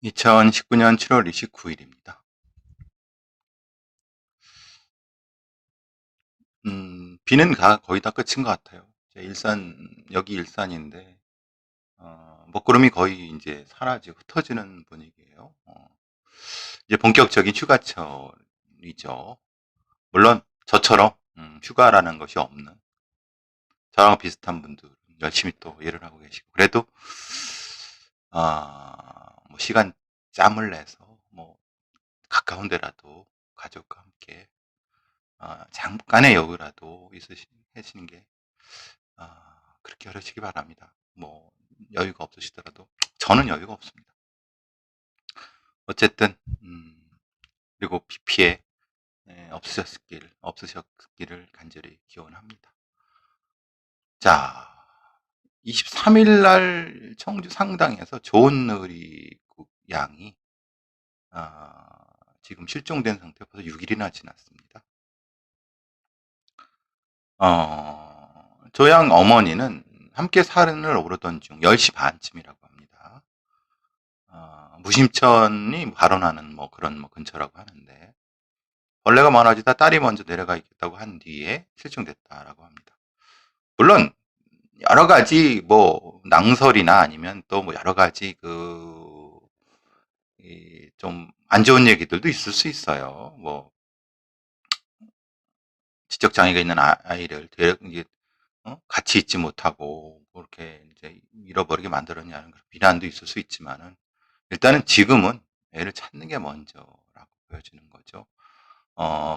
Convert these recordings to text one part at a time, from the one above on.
2019년 7월 29일입니다. 비는 거의 다 끝인 것 같아요. 여기 일산인데, 먹구름이 거의 이제 사라지고 흩어지는 분위기예요. 이제 본격적인 휴가철이죠. 물론 저처럼 휴가라는 것이 없는 저랑 비슷한 분들은 열심히 또 일을 하고 계시고, 그래도 뭐 시간 짬을 내서 뭐 가까운 데라도 가족과 함께 잠깐의 여유라도 있으시는 게 그렇게 하시기 바랍니다. 뭐 여유가 없으시더라도 저는 여유가 없습니다. 어쨌든 그리고 비 피해 없으셨기를 간절히 기원합니다. 자, 23일 날 청주 상당에서 조은누리 양이 지금 실종된 상태로 벌써 6일이나 지났습니다. 조양 어머니는 함께 산을 오르던 중 10시 반쯤이라고 합니다. 무심천이 발원하는 뭐 그런 뭐 근처라고 하는데, 벌레가 많아지다 딸이 먼저 내려가 있겠다고 한 뒤에 실종됐다라고 합니다. 물론 여러 가지 뭐 낭설이나 아니면 또 뭐 여러 가지 좀 안 좋은 얘기들도 있을 수 있어요. 뭐 지적 장애가 있는 아이를 같이 있지 못하고 그렇게 이제 잃어버리게 만들었냐는 그런 비난도 있을 수 있지만은, 일단은 지금은 애를 찾는 게 먼저라고 보여지는 거죠.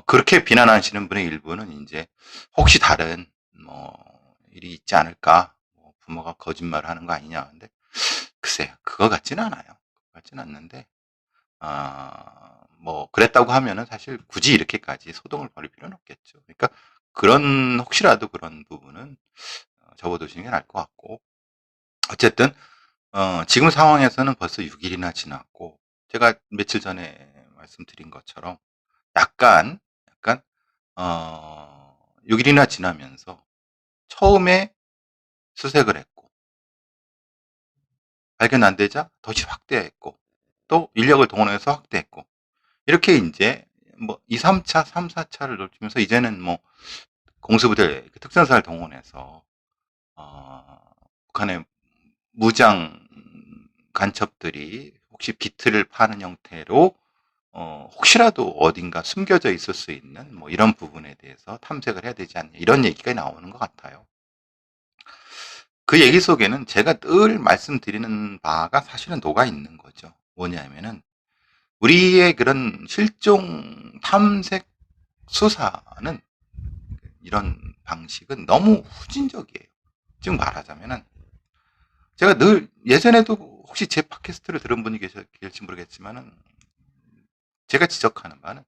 그렇게 비난하시는 분의 일부는 이제 혹시 다른 뭐 일이 있지 않을까, 뭐 부모가 거짓말을 하는 거 아니냐. 근데 글쎄요, 그거 같지는 않아요. 그거 같지는 않는데, 뭐 그랬다고 하면은 사실 굳이 이렇게까지 소동을 벌일 필요는 없겠죠. 그러니까 그런 혹시라도 그런 부분은 접어두시는 게 나을 것 같고, 어쨌든 지금 상황에서는 벌써 6일이나 지났고, 제가 며칠 전에 말씀드린 것처럼 약간 6일이나 지나면서 처음에 수색을 했고, 발견 안 되자 더시 확대했고, 또 인력을 동원해서 확대했고, 이렇게 이제 뭐 2, 3차, 3, 4차를 넓히면서 이제는 뭐 공수부대 특전사를 동원해서 북한의 무장 간첩들이 혹시 비트를 파는 형태로 혹시라도 어딘가 숨겨져 있을 수 있는 뭐 이런 부분에 대해서 탐색을 해야 되지 않냐, 이런 얘기가 나오는 것 같아요. 그 얘기 속에는 제가 늘 말씀드리는 바가 사실은 녹아 있는 거죠. 뭐냐면은 우리의 그런 실종 탐색 수사는, 이런 방식은 너무 후진적이에요. 지금 말하자면은 제가 늘 예전에도 혹시 제 팟캐스트를 들은 분이 계실지 모르겠지만은, 제가 지적하는 바는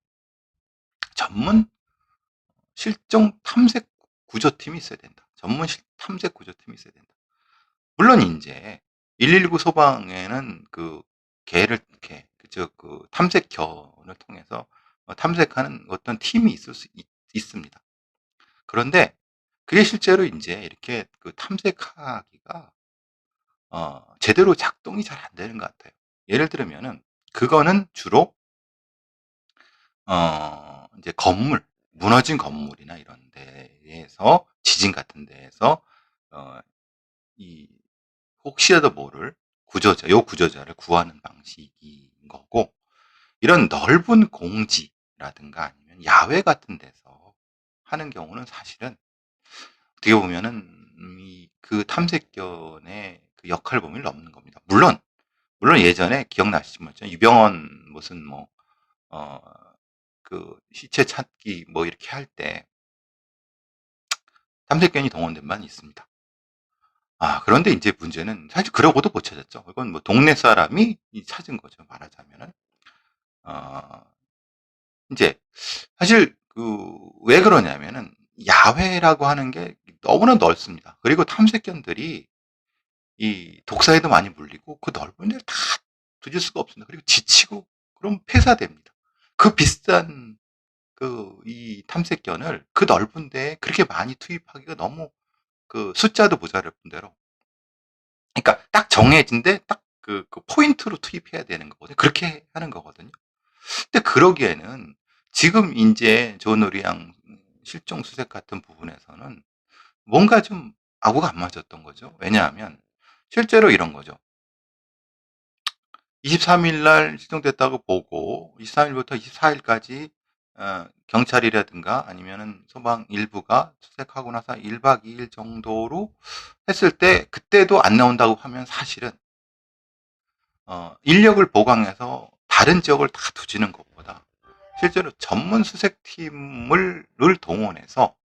전문 실종 탐색 구조팀이 있어야 된다. 탐색 구조팀이 있어야 된다. 물론 이제 119 소방에는 그 탐색견을 통해서 탐색하는 어떤 팀이 있습니다. 그런데 그게 실제로 이제 이렇게 그 탐색하기가 제대로 작동이 잘 안 되는 것 같아요. 예를 들면은 그거는 주로 이제 무너진 건물이나 이런 데에서, 지진 같은 데에서 어, 이 혹시라도 모를 구조자를 구하는 방식인 거고, 이런 넓은 공지라든가 아니면 야외 같은 데서 하는 경우는 사실은 어떻게 보면은 그 탐색견의 그 역할 범위를 넘는 겁니다. 물론 예전에 기억나시죠? 유병원 무슨 뭐 어, 그 시체 찾기 뭐 이렇게 할 때 탐색견이 동원된 바는 있습니다. 그런데 이제 문제는 사실 그러고도 못 찾았죠. 이건 뭐 동네 사람이 찾은 거죠, 말하자면은. 어, 이제 사실 왜 그러냐면은 야외라고 하는 게 너무나 넓습니다. 그리고 탐색견들이 이 독사에도 많이 물리고 그 넓은 데를 다 뒤질 수가 없습니다. 그리고 지치고 그럼 폐사됩니다. 그 비싼 이 탐색견을 그 넓은 데에 그렇게 많이 투입하기가 너무, 그 숫자도 모자랄 뿐더러, 그러니까 딱 정해진 데 딱 그 포인트로 투입해야 되는 거거든요. 그렇게 하는 거거든요. 근데 그러기에는 지금 인제 조은우리 양 실종 수색 같은 부분에서는 뭔가 좀 아구가 안 맞았던 거죠. 왜냐하면 실제로 이런 거죠. 23일 날 실종됐다고 보고 23 일부터 24 일까지 경찰이라든가 아니면은 소방 일부가 수색하고 나서 1박 2일 정도로 했을 때 그때도 안 나온다고 하면 사실은 인력을 보강해서 다른 지역을 다 두지는 것보다 실제로 전문 수색팀을 동원해서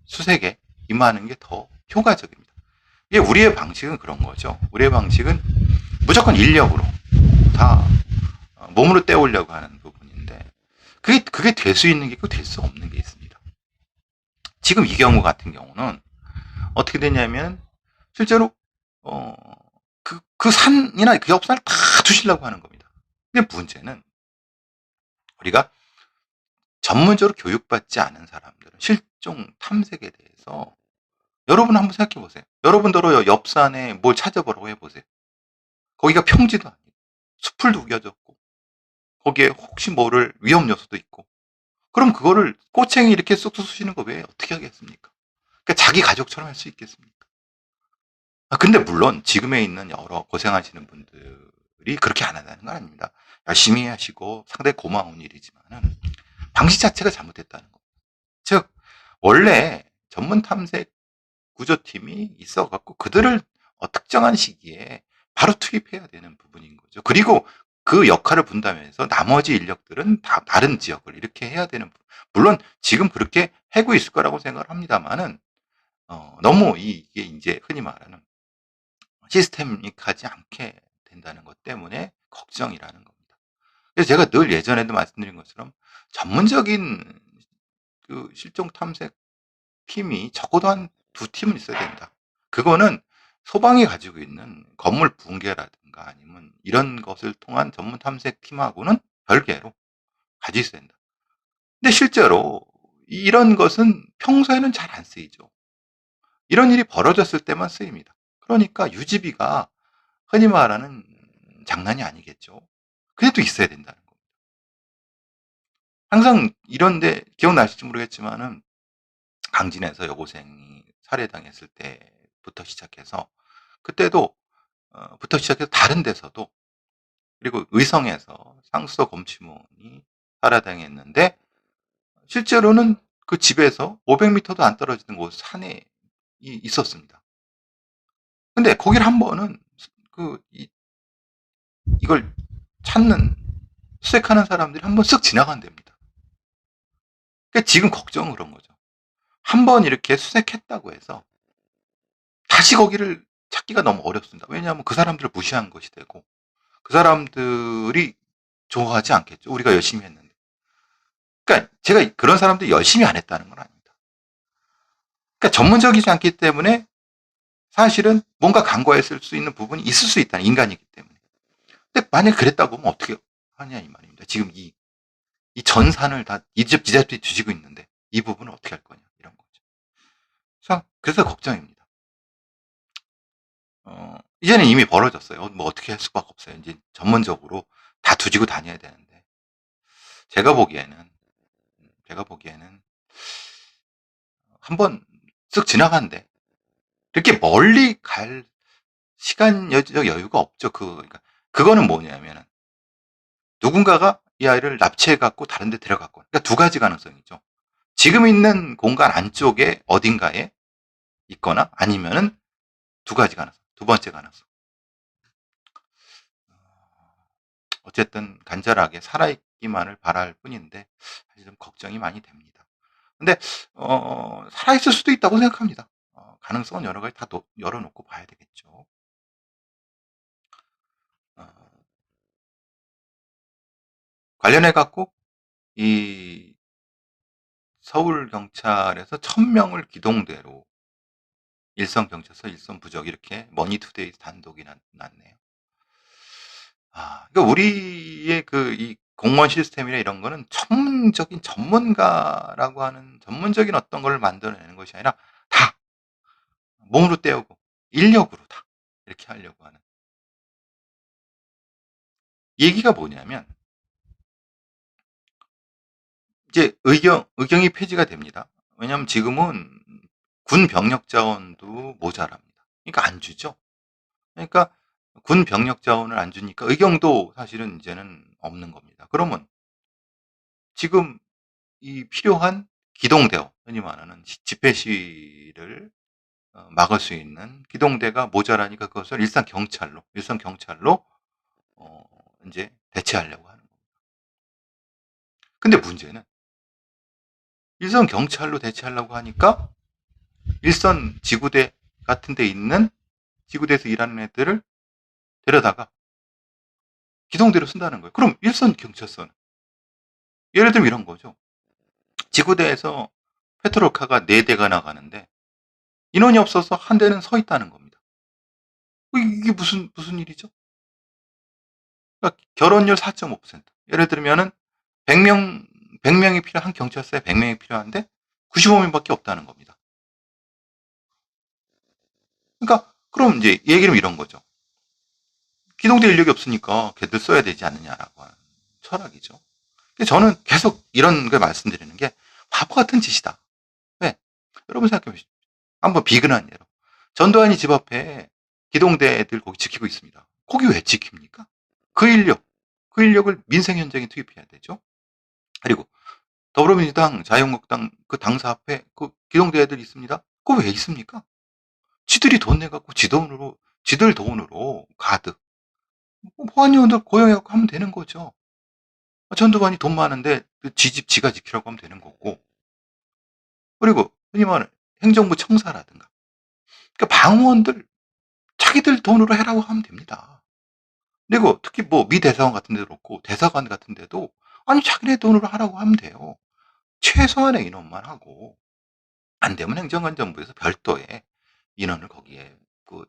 수색에 임하는 게 더 효과적입니다. 이게 우리의 방식은 그런 거죠. 우리의 방식은 무조건 인력으로 다 몸으로 때우려고 하는 부분인데 그게 될 수 있는 게 있고 될 수 없는 게 있습니다. 지금 이 경우 같은 경우는 어떻게 되냐면 실제로 그 산이나 그 옆산을 다 두시려고 하는 겁니다. 근데 문제는 우리가 전문적으로 교육받지 않은 사람들은 실종 탐색에 대해서 여러분 한번 생각해 보세요. 여러분들도 옆산에 뭘 찾아보라고 해보세요. 거기가 평지도 아니고 숲을 우겨졌고 거기에 혹시 모를 위험 요소도 있고 그럼 그거를 꼬챙이 이렇게 쑥쑥 쑤시는 거 왜 어떻게 하겠습니까? 그러니까 자기 가족처럼 할 수 있겠습니까? 근데 물론 지금에 있는 여러 고생하시는 분들이 그렇게 안 한다는 건 아닙니다. 열심히 하시고 상당히 고마운 일이지만은 방식 자체가 잘못됐다는 거. 즉 원래 전문 탐색 구조팀이 있어 갖고 그들을 특정한 시기에 바로 투입해야 되는 부분인 거죠. 그리고 그 역할을 분담해서 나머지 인력들은 다 다른 지역을 이렇게 해야 되는 물론 지금 그렇게 하고 있을 거라고 생각을 합니다만은 너무 이게 이제 흔히 말하는 시스테믹하지 않게 된다는 것 때문에 걱정이라는 겁니다. 그래서 제가 늘 예전에도 말씀드린 것처럼 전문적인 그 실종 탐색 팀이 적어도 한 두 팀은 있어야 된다. 그거는 소방이 가지고 있는 건물 붕괴라든가 아니면 이런 것을 통한 전문 탐색 팀하고는 별개로 가지고 있어야 된다. 근데 실제로 이런 것은 평소에는 잘 안 쓰이죠. 이런 일이 벌어졌을 때만 쓰입니다. 그러니까 유지비가 흔히 말하는 장난이 아니겠죠. 그래도 있어야 된다는 겁니다. 항상 이런데 기억나실지 모르겠지만은 강진에서 여고생이 살해당했을 때부터 시작해서 그때도 부터 시작해서 다른 데서도 그리고 의성에서 상수도 검침원이 살해당했는데 실제로는 그 집에서 500m도 안 떨어지는 곳 산에 있었습니다. 근데 거기를 한 번은 그 이걸 찾는 수색하는 사람들이 한 번 쓱 지나간답니다. 그러니까 지금 걱정은 그런 거죠. 한 번 이렇게 수색했다고 해서 다시 거기를 찾기가 너무 어렵습니다. 왜냐하면 그 사람들을 무시한 것이 되고 그 사람들이 좋아하지 않겠죠. 우리가 열심히 했는데. 그러니까 제가 그런 사람들이 열심히 안 했다는 건 아닙니다. 그러니까 전문적이지 않기 때문에 사실은 뭔가 간과했을 수 있는 부분이 있을 수 있다는 인간이기 때문에. 근데 만약 그랬다고 하면 어떻게 하냐 이 말입니다. 지금 이 전산을 다 이집들이 뒤지고 있는데 이 부분을 어떻게 할 거냐 이런 거죠. 그래서 걱정입니다. 이제는 이미 벌어졌어요. 뭐 어떻게 할 수밖에 없어요. 이제 전문적으로 다 뒤지고 다녀야 되는데 제가 보기에는 제가 보기에는 한번 쓱 지나간데 이렇게 멀리 갈 시간적 여유가 없죠. 그러니까 그거는 뭐냐면은 누군가가 이 아이를 납치해 갖고 다른 데 데려갔고 그러니까 두 가지 가능성이죠. 지금 있는 공간 안쪽에 어딘가에 있거나 아니면은 두 가지 가능성. 두 번째 가능성. 어쨌든 간절하게 살아있기만을 바랄 뿐인데 사실 좀 걱정이 많이 됩니다. 근데 살아있을 수도 있다고 생각합니다. 가능성은 여러 가지 다 열어놓고 봐야 되겠죠. 어, 관련해 갖고 이 서울 경찰에서 1000명을 기동대로 일선 경찰서, 일선 부적 이렇게 머니투데이 단독이 났네요. 그러니까 우리의 그 이 공무원 시스템이나 이런 거는 전문적인 전문가라고 하는 전문적인 어떤 걸 만들어내는 것이 아니라 다 몸으로 때우고 인력으로 다 이렇게 하려고 하는 얘기가 뭐냐면 이제 의경이 폐지가 됩니다. 왜냐하면 지금은 군 병력 자원도 모자랍니다. 그러니까 안 주죠. 그러니까 군 병력 자원을 안 주니까 의경도 사실은 이제는 없는 겁니다. 그러면 지금 이 필요한 기동대원, 흔히 말하는 집회 시위를 막을 수 있는 기동대가 모자라니까 그것을 일선 경찰로 어, 이제 대체하려고 하는 겁니다. 근데 문제는 일선 경찰로 대체하려고 하니까 일선 지구대 같은 데 있는 지구대에서 일하는 애들을 데려다가 기동대로 쓴다는 거예요. 그럼 일선 경찰서는 예를 들면 이런 거죠. 지구대에서 페트롤카가 4대가 나가는데 인원이 없어서 한 대는 서 있다는 겁니다. 이게 무슨 일이죠? 그러니까 결혼율 4.5%. 예를 들면은 100명, 100명이 필요한 경찰서에 100명이 필요한데 95명밖에 없다는 겁니다. 그러니까 그럼 이제 얘기는 이런 거죠. 기동대 인력이 없으니까 걔들 써야 되지 않느냐라고 하는 철학이죠. 저는 계속 이런 걸 말씀드리는 게 바보 같은 짓이다. 왜? 여러분 생각해 보십시오. 한번 비근한 예로. 전두환이 집 앞에 기동대 애들 거기 지키고 있습니다. 거기 왜 지킵니까? 그 인력, 그 인력을 민생 현장에 투입해야 되죠. 그리고 더불어민주당, 자유한국당 그 당사 앞에 그 기동대 애들 있습니다. 그거 왜 있습니까? 지들이 돈 내갖고 지들 돈으로 가득 보안요원들 고용해갖고 하면 되는 거죠. 전두환이 돈 많은데 그 지집 지가 지키라고 하면 되는 거고. 그리고 흔히 말하는 행정부 청사라든가. 그러니까 방어원들 자기들 돈으로 해라고 하면 됩니다. 그리고 특히 뭐 미 대사관 같은 데도 그렇고 대사관 같은 데도 아니 자기네 돈으로 하라고 하면 돼요. 최소한의 인원만 하고 안 되면 행정안전부에서 별도의 인원을 거기에 그,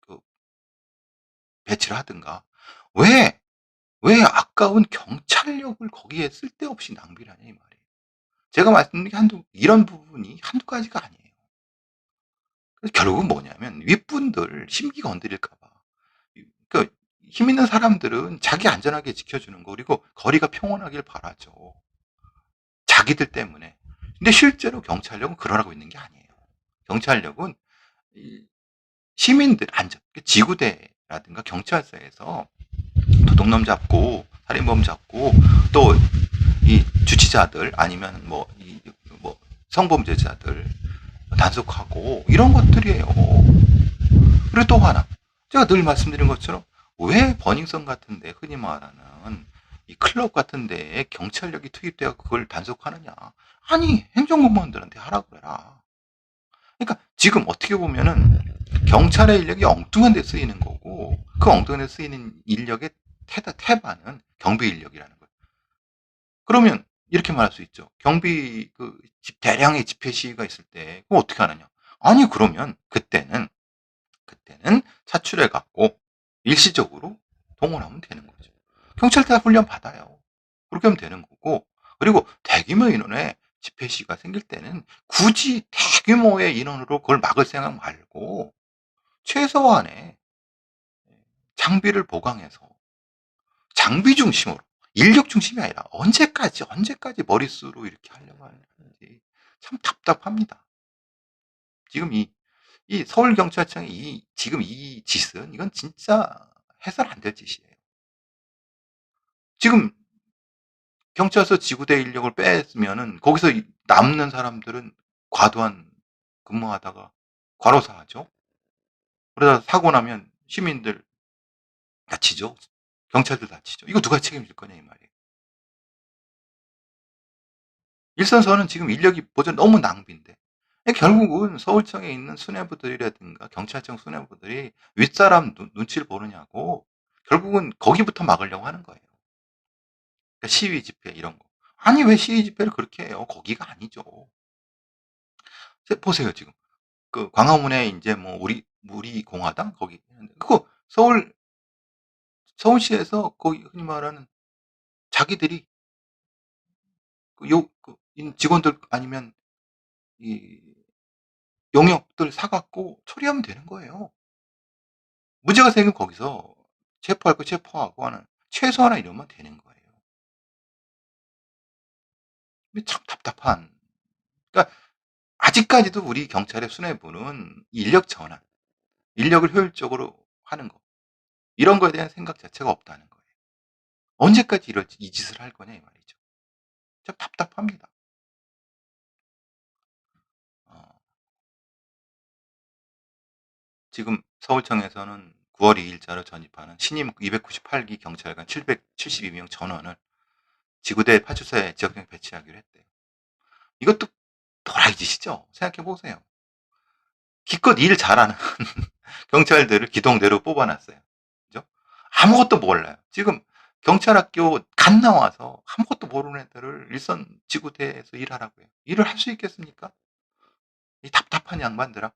그 배치를 하든가. 왜, 왜 아까운 경찰력을 거기에 쓸데없이 낭비를 하냐 이 말이에요. 제가 말씀드린 게 이런 부분이 한두 가지가 아니에요. 결국은 뭐냐면 윗분들 심기 건드릴까봐. 그러니까 힘 있는 사람들은 자기 안전하게 지켜주는 거 그리고 거리가 평온하길 바라죠. 자기들 때문에. 근데 실제로 경찰력은 그러라고 있는 게 아니에요. 경찰력은 시민들 안전, 지구대라든가 경찰서에서 도둑놈 잡고 살인범 잡고 또 이 주치자들 아니면 뭐 성범죄자들 단속하고 이런 것들이에요. 그리고 또 하나 제가 늘 말씀드린 것처럼 왜 버닝썬 같은데 흔히 말하는 이 클럽 같은데 경찰력이 투입되어 그걸 단속하느냐? 아니 행정공무원들한테 하라고 그래라. 그러니까 지금 어떻게 보면은 경찰의 인력이 엉뚱한 데 쓰이는 거고 그 엉뚱한 데 쓰이는 인력의 태반은 경비 인력이라는 거예요. 그러면 이렇게 말할 수 있죠. 경비 대량의 집회 시위가 있을 때 그거 어떻게 하느냐? 아니 그러면 그때는 차출해 갖고 일시적으로 동원하면 되는 거죠. 경찰대 훈련 받아요. 그렇게 하면 되는 거고 그리고 대규모 인원의 집회 시위가 생길 때는 굳이 대규모의 인원으로 그걸 막을 생각 말고 최소한의 장비를 보강해서 장비 중심으로 인력 중심이 아니라 언제까지 머릿수로 이렇게 하려고 하는지 참 답답합니다. 지금 이 서울경찰청의 지금 이 짓은 이건 진짜 해서는 안 될 짓이에요. 지금 경찰서 지구대 인력을 뺐으면은 거기서 남는 사람들은 과도한 근무하다가 과로사하죠. 그러다 사고 나면 시민들 다치죠. 경찰들 다치죠. 이거 누가 책임질 거냐 이 말이에요. 일선서는 지금 인력이 보전 너무 낭비인데 결국은 서울청에 있는 수뇌부들이라든가 경찰청 수뇌부들이 윗사람 눈치를 보느냐고 결국은 거기부터 막으려고 하는 거예요. 그러니까 시위 집회 이런 거. 아니 왜 시위 집회를 그렇게 해요? 거기가 아니죠. 보세요 지금 그 광화문에 이제 뭐 우리 공화당 거기 그거 서울시에서 거기 흔히 말하는 자기들이 직원들 아니면 이 용역들 사 갖고 처리하면 되는 거예요. 문제가 생기면 거기서 체포할 거 체포하고 하는 최소한의 이러면 되는 거예요. 근데 참 답답한, 그러니까 아직까지도 우리 경찰의 수뇌부는 인력 전환, 인력을 효율적으로 하는 거, 이런 거에 대한 생각 자체가 없다는 거예요. 언제까지 이 짓을 할 거냐 이 말이죠. 참 답답합니다. 어 지금 서울청에서는 9월 2 일자로 전입하는 신임 298기 경찰관 772명 전원을 지구대 파출소에 지역에 배치하기로 했대요. 이것도 도라이 짓이죠. 생각해 보세요. 기껏 일 잘하는 경찰들을 기동대로 뽑아 놨어요. 그죠? 아무것도 몰라요. 지금 경찰학교 갓 나와서 아무것도 모르는 애들을 일선 지구대에서 일하라고 해요. 일을 할 수 있겠습니까? 이 답답한 양반들아.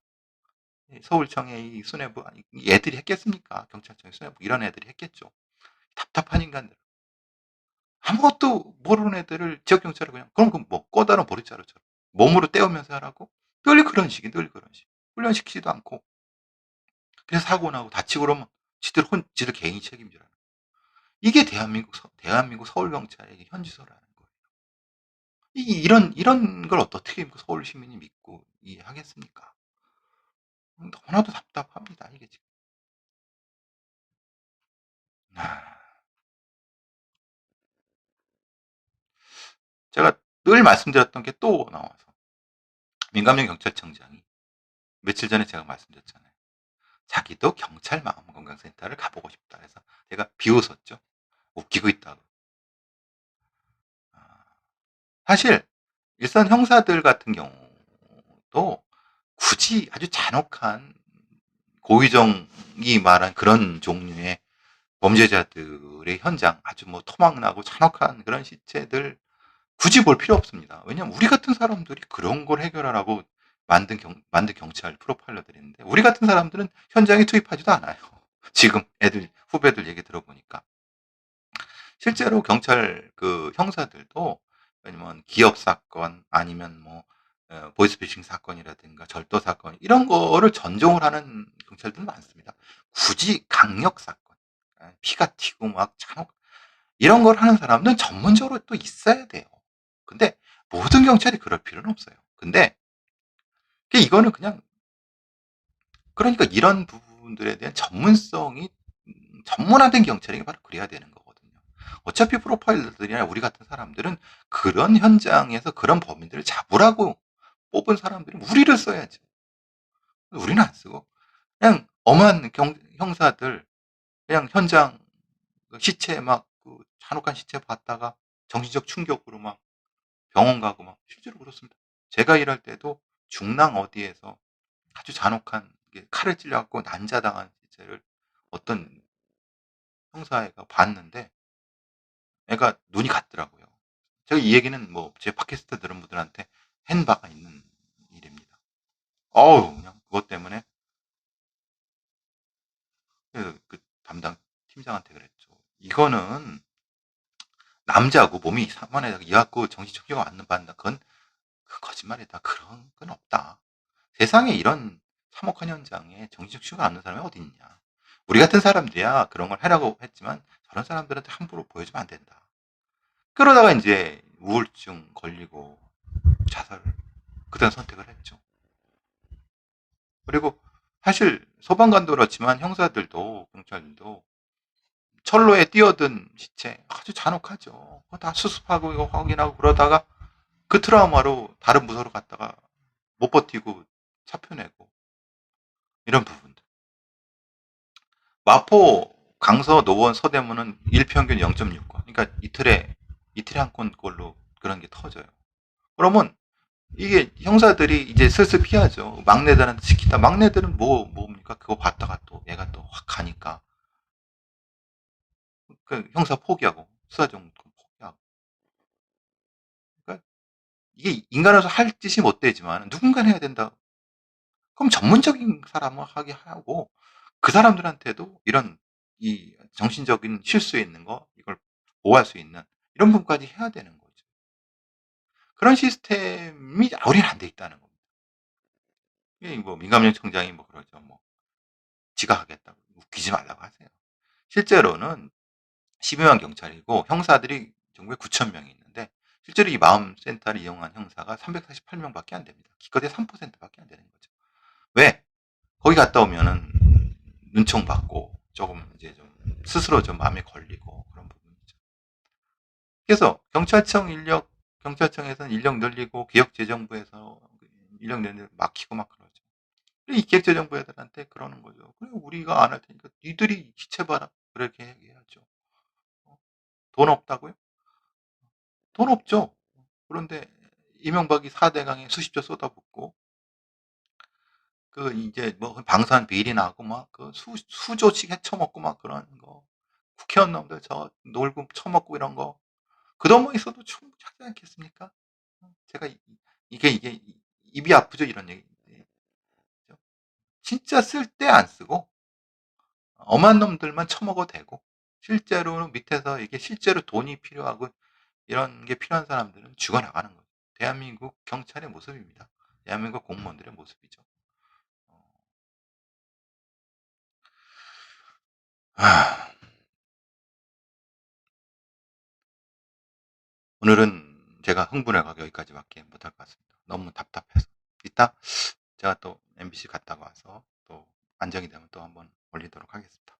서울청의 이 수뇌부, 이 애들이 했겠습니까? 경찰청의 수뇌부, 이런 애들이 했겠죠. 답답한 인간들. 아무것도 모르는 애들을 지역경찰을 그냥, 그럼 그 뭐 꺼다로 보리자루처럼 몸으로 때우면서 하라고? 늘 그런 식이, 늘 그런 식. 훈련시키지도 않고. 그래서 사고 나고 다치고 그러면 지들 개인이 책임지라는. 이게 대한민국 서울경찰의 현지서라는 거예요. 이런 걸 어떻게 서울 시민이 믿고 이해하겠습니까? 너무나도 답답합니다, 이게 지금. 아, 제가 늘 말씀드렸던 게 또 나와서, 민감용 경찰청장이 며칠 전에 제가 말씀드렸잖아요. 자기도 경찰 마음건강센터를 가보고 싶다 해서 제가 비웃었죠. 웃기고 있다고. 아, 사실 일선 형사들 같은 경우도 굳이 아주 잔혹한 고의정이 말한 그런 종류의 범죄자들의 현장, 아주 뭐 토막나고 잔혹한 그런 시체들 굳이 볼 필요 없습니다. 왜냐면 우리 같은 사람들이 그런 걸 해결하라고 만든 경찰 프로파일러들인데, 우리 같은 사람들은 현장에 투입하지도 않아요. 지금 후배들 얘기 들어보니까. 실제로 경찰 그 형사들도, 아니면 기업 사건, 아니면 뭐 보이스피싱 사건이라든가 절도 사건, 이런 거를 전종을 하는 경찰들은 많습니다. 굳이 강력 사건, 피가 튀고 막 잔혹, 이런 걸 하는 사람들은 전문적으로 또 있어야 돼요. 근데 모든 경찰이 그럴 필요는 없어요. 근데 이거는 그냥, 그러니까 이런 부분들에 대한 전문성이, 전문화된 경찰이 바로 그래야 되는 거거든요. 어차피 프로파일러들이나 우리 같은 사람들은 그런 현장에서 그런 범인들을 잡으라고 뽑은 사람들이 우리를 써야지. 우리는 안 쓰고 그냥 엄한 형사들, 그냥 현장 시체 막그 잔혹한 시체 봤다가 정신적 충격으로 막 병원 가고 막, 실제로 그렇습니다. 제가 일할 때도 중랑 어디에서 아주 잔혹한 칼을 찔려갖고 난자당한 시체를 어떤 형사애가 봤는데 애가 눈이 갔더라고요. 제가 이 얘기는 뭐 제 팟캐스트 들은 분들한테 한 바가 있는 일입니다. 어우, 그냥 그것 때문에 그 담당 팀장한테 그랬죠. 이거는 남자고 몸이 산만해 이갖고 정신충격 안 받는다. 그건 거짓말이다. 그런 건 없다. 세상에 이런 참혹한 현장에 정신충격 안 받는 사람이 어디 있냐. 우리 같은 사람들이야 그런 걸 하라고 했지만 저런 사람들한테 함부로 보여주면 안 된다. 그러다가 이제 우울증 걸리고 자살을 그다음 선택을 했죠. 그리고 사실 소방관도 그렇지만 형사들도 경찰들도 철로에 뛰어든 시체 아주 잔혹하죠. 다 수습하고 이거 확인하고 그러다가 그 트라우마로 다른 부서로 갔다가 못 버티고 사표내고, 이런 부분들. 마포, 강서, 노원, 서대문은 일평균 0.6건. 그러니까 이틀에 한 건꼴로 그런 게 터져요. 그러면 이게 형사들이 이제 슬슬 피하죠. 막내들한테 시키다. 막내들은 뭡니까? 그거 봤다가 또 얘가 또 확 가니까. 그 형사 포기하고, 수사정 포기하고. 그러니까 이게 인간으로서 할 짓이 못 되지만 누군가는 해야 된다. 그럼 전문적인 사람을 하게 하고, 그 사람들한테도 이런 이 정신적인 실수에 있는 거, 이걸 보호할 수 있는 이런 부분까지 해야 되는 거죠. 그런 시스템이 우리는 안 돼 있다는 겁니다. 이 뭐 민감경청장이 뭐 그러죠. 뭐 지가 하겠다고. 웃기지 말라고 하세요. 실제로는 12만 경찰이고 형사들이 전국에 9천 명이 있는데 실제로 이 마음센터를 이용한 형사가 348명밖에 안 됩니다. 기껏해 3%밖에 안 되는 거죠. 왜? 거기 갔다 오면은 눈총 받고 조금 이제 좀 스스로 좀 마음에 걸리고 그런 부분이죠. 그래서 경찰청에서는 인력 늘리고 기획재정부에서 인력 늘리고 막히고 막 그러죠. 이 기획재정부 애들한테 그러는 거죠. 그래 우리가 안 할 테니까 니들이 지체봐라. 그렇게 얘기해야죠. 돈 없다고요? 돈 없죠. 그런데 이명박이 4대강에 수십조 쏟아붓고 그 이제 뭐 방산 비리 나고 막 그 수조씩 헤쳐먹고 막 그런 거 국회의원 놈들 저 놀고 처먹고 이런 거 그 돈만 있어도 충분히 하지 않겠습니까? 제가 이게 입이 아프죠 이런 얘기. 진짜 쓸 때 안 쓰고 엄한 놈들만 처먹어도 되고 실제로는 밑에서 이게 실제로 돈이 필요하고 이런 게 필요한 사람들은 죽어나가는 거죠. 대한민국 경찰의 모습입니다. 대한민국 공무원들의 모습이죠. 아, 오늘은 제가 흥분해가 여기까지밖에 못할 것 같습니다. 너무 답답해서. 이따 제가 또 MBC 갔다가 와서 또 안정이 되면 또 한번 올리도록 하겠습니다.